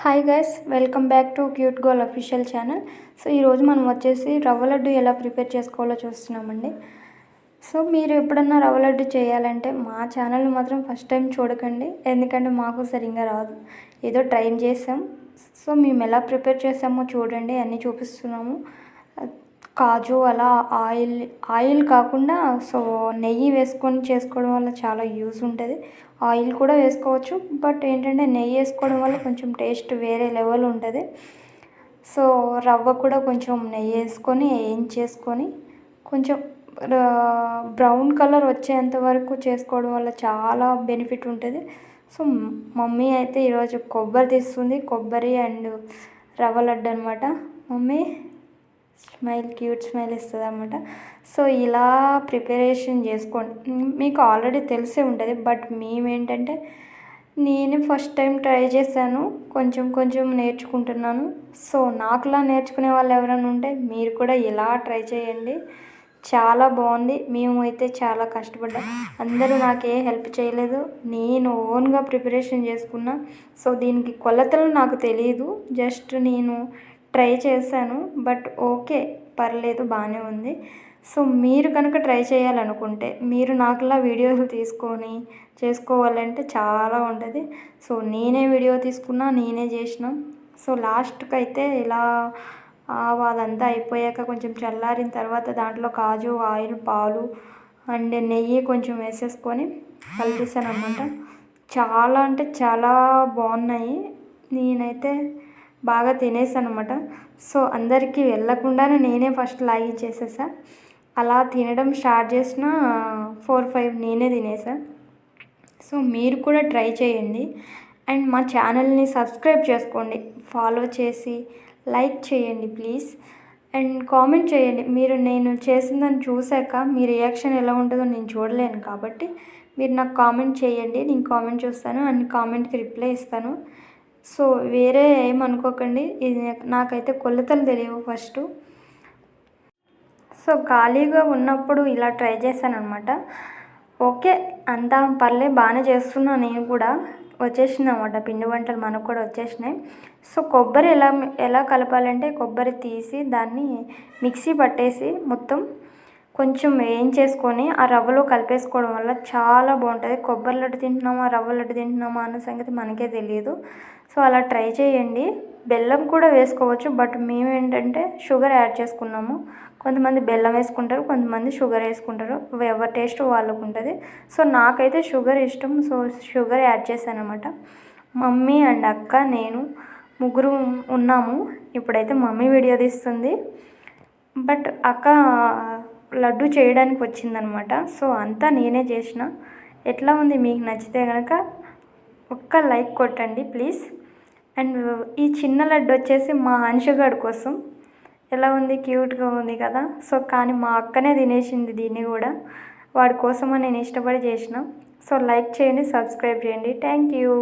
Hi guys, welcome back to cute girl official channel. So ఈరోజు మనం వచ్చేసి రవ్వ లడ్డు ఎలా ప్రిపేర్ చేసుకోవాలో చూస్తున్నామండి. సో మీరు ఎప్పుడన్నా రవ్వ లడ్డు చేయాలంటే మా ఛానల్ని మాత్రం ఫస్ట్ టైం చూడకండి, ఎందుకంటే మాకు సరిగ్గా రాదు. ఏదో ట్రై చేసాం. సో మేము ఎలా ప్రిపేర్ చేసామో చూడండి, అన్నీ చూపిస్తున్నాము. కాజు అలా ఆయిల్ కాకుండా సో నెయ్యి వేసుకొని చేసుకోవడం వల్ల చాలా యూజ్ ఉంటుంది. ఆయిల్ కూడా వేసుకోవచ్చు, బట్ ఏంటంటే నెయ్యి వేసుకోవడం వల్ల కొంచెం టేస్ట్ వేరే లెవెల్ ఉంటుంది. సో రవ్వ కూడా కొంచెం నెయ్యి వేసుకొని వేయించేసుకొని కొంచెం బ్రౌన్ కలర్ వచ్చేంత వరకు చేసుకోవడం వల్ల చాలా బెనిఫిట్ ఉంటుంది. సో మమ్మీ అయితే ఈరోజు కొబ్బరి తీస్తుంది, కొబ్బరి అండ్ రవ్వ లడ్డు అనమాట. మమ్మీ క్యూట్ స్మైల్ ఇస్తుంది అనమాట. సో ఇలా ప్రిపరేషన్ చేసుకోండి. మీకు ఆల్రెడీ తెలిసే ఉంటుంది, బట్ మేమేంటంటే నేను ఫస్ట్ టైం ట్రై చేశాను, కొంచెం కొంచెం నేర్చుకుంటున్నాను. సో నాకులా నేర్చుకునే వాళ్ళు ఎవరైనా ఉంటే మీరు కూడా ఇలా ట్రై చేయండి, చాలా బాగుంది. మేము అయితే చాలా కష్టపడ్డాం, అందరూ నాకే హెల్ప్ చేయలేదు, నేను ఓన్గా ప్రిపరేషన్ చేసుకున్నా. సో దీనికి కొలతలు నాకు తెలియదు, జస్ట్ నేను ట్రై చేశాను. బట్ ఓకే, పర్లేదు, బాగానే ఉంది. సో మీరు కనుక ట్రై చేయాలనుకుంటే మీరు నాకులా వీడియోలు తీసుకొని చేసుకోవాలంటే చాలా ఉంటుంది. సో నేనే వీడియో తీసుకున్నా, నేనే చేసిన. సో లాస్ట్కి అయితే ఇలా అదంతా అయిపోయాక కొంచెం చల్లారిన తర్వాత దాంట్లో కాజు, ఆయిల్, పాలు అండ్ నెయ్యి కొంచెం వేసేసుకొని కలిపేసాను అనమాట. చాలా అంటే చాలా బాగున్నాయి. నేనైతే బాగా తినేసాను అనమాట. సో అందరికీ వెళ్ళకుండానే నేనే ఫస్ట్ లాగిచ్చేసేసా. అలా తినడం స్టార్ట్ చేసిన 4-5 నేనే తినేసా. సో మీరు కూడా ట్రై చేయండి అండ్ మా ఛానల్ని సబ్స్క్రైబ్ చేసుకోండి, ఫాలో చేసి లైక్ చేయండి ప్లీజ్. అండ్ కామెంట్ చేయండి. మీరు నేను చేసిందని చూశాక మీ రియాక్షన్ ఎలా ఉంటుందో నేను చూడలేను, కాబట్టి మీరు నాకు కామెంట్ చేయండి. నేను కామెంట్ చూస్తాను అండ్ కామెంట్కి రిప్లై ఇస్తాను. సో వేరే ఏమనుకోకండి, ఇది నాకైతే కొలతలు తెలియవు ఫస్ట్. సో ఖాళీగా ఉన్నప్పుడు ఇలా ట్రై చేశాను అనమాట. ఓకే, అంతా పర్లేదు, బాగానే చేస్తున్నా. నేను కూడా వచ్చేసింది అనమాట, పిండి వంటలు మనకు కూడా వచ్చేసినాయి. సో కొబ్బరి ఎలా కలపాలంటే కొబ్బరి తీసి దాన్ని మిక్సీ పట్టేసి మొత్తం కొంచెం వేయించేసుకొని ఆ రవ్వలో కలిపేసుకోవడం వల్ల చాలా బాగుంటుంది. కొబ్బరి లడ్డు తింటున్నామా, రవ్వ లడ్డు తింటున్నామా అన్న సంగతి మనకే తెలియదు. సో అలా ట్రై చేయండి. బెల్లం కూడా వేసుకోవచ్చు, బట్ మేము ఏంటంటే షుగర్ యాడ్ చేసుకున్నాము. కొంతమంది బెల్లం వేసుకుంటారు, కొంతమంది షుగర్ వేసుకుంటారు, ఎవరి టేస్ట్ వాళ్ళకు ఉంటుంది. సో నాకైతే షుగర్ ఇష్టం, సో షుగర్ యాడ్ చేశాను అనమాట. మమ్మీ అండ్ అక్క, నేను ముగ్గురు ఉన్నాము. ఇప్పుడైతే మమ్మీ వీడియో తీస్తుంది, బట్ అక్క లడ్డు చేయడానికి వచ్చిందనమాట. సో అంతా నేనే చేసిన. ఎట్లా ఉంది, మీకు నచ్చితే కనుక ఒక్క లైక్ కొట్టండి ప్లీజ్. అండ్ ఈ చిన్న లడ్డు వచ్చేసి మా హన్షుగాడి కోసం. ఎలా ఉంది, క్యూట్గా ఉంది కదా. సో కానీ మా అక్కనే తినేసింది దీన్ని కూడా, వాడి కోసమని నేను ఇష్టపడి చేసిన. సో లైక్ చేయండి, సబ్స్క్రైబ్ చేయండి. Thank you.